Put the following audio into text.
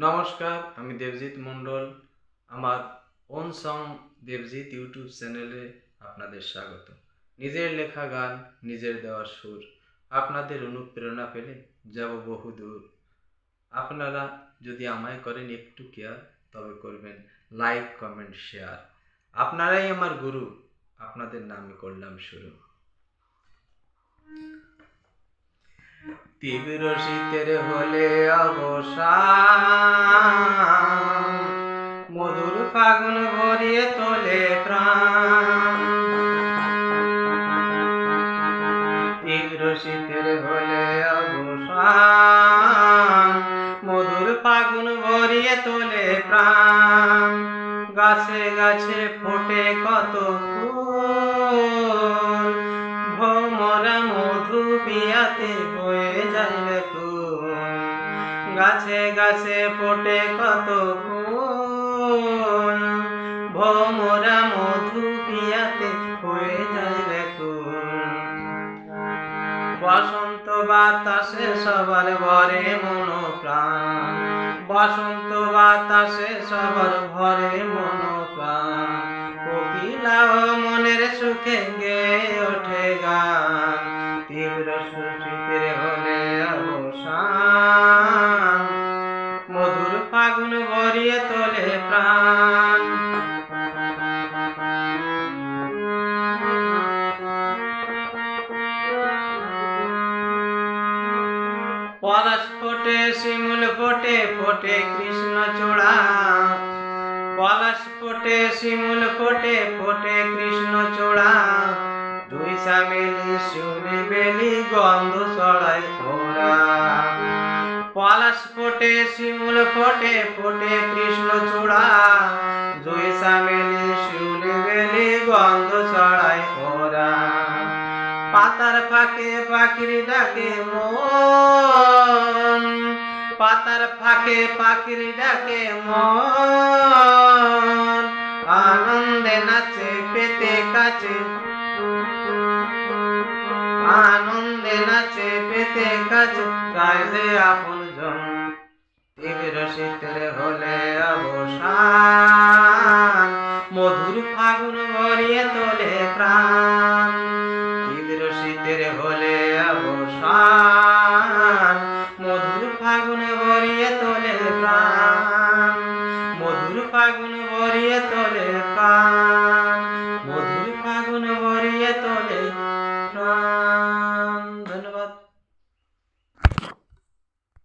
নমস্কার, আমি দেবজিৎ মণ্ডল। আমার ওন সং দেবজিৎ ইউটিউব চ্যানেলে আপনাদের স্বাগত। নিজের লেখা গান, নিজের দেওয়া সুর। আপনাদের অনুপ্রেরণা পেলে যাব বহুদূর। আপনারা যদি আমায় করেন একটু কেয়ার, তবে করবেন লাইক, কমেন্ট, শেয়ার। আপনারাই আমার গুরু, আপনাদের নামে করলাম শুরু। তীব্র শীতের হলে অবসান, মধুর ফাগুন ভরিয়ে তোলে প্রাণ। তীব্র শীতের হলে অবসান, মধুর ফাগুন ভরিয়ে তোলে প্রাণ। গাছে গাছে ফোটে কত ফুল, ভোমরা মধু পিয়াতে বয়ে যায় ব্যাকুল। গাছে গাছে ফোটে কত ফুল, ভোমরা মধু পিয়াতে বয়ে যায় ব্যাকুল। বসন্ত বাতাসে সবার ভরে মন প্রাণ, বসন্ত বাতাসে সবার ভরে মন প্রাণ। কোকিলাও মনের সুখে গেয়ে ওঠে গান। তীব্র শীতের হলে অবসান, মধুর ফাগুন ভরিয়ে তোলে প্রাণ। পলাশ ফোটে, শিমুল ফোটে, ফোটে কৃষ্ণচূড়া। পলাশ ফোটে, শিমুল ফোটে, ফোটে কৃষ্ণচূড়া। দুই চামেলি শিউলি বেলি গন্ধ ছড়ায় ওরা। পলাশ ফোটে, শিমুল ফোটে, ফোটে কৃষ্ণচূড়া। দুই চামেলি শিউলি বেলি গন্ধ ছড়ায় ওরা। পাতার ফাঁকে পাখির ডাকে মন, পাতার ফাঁকে পাখির ডাকে মন। আনন্দে নাচে পেতে কাছে, আনন্দে নাচে পেতে কাছে চায় যে আপন জন। তীব্র শীতের হলে অবসান,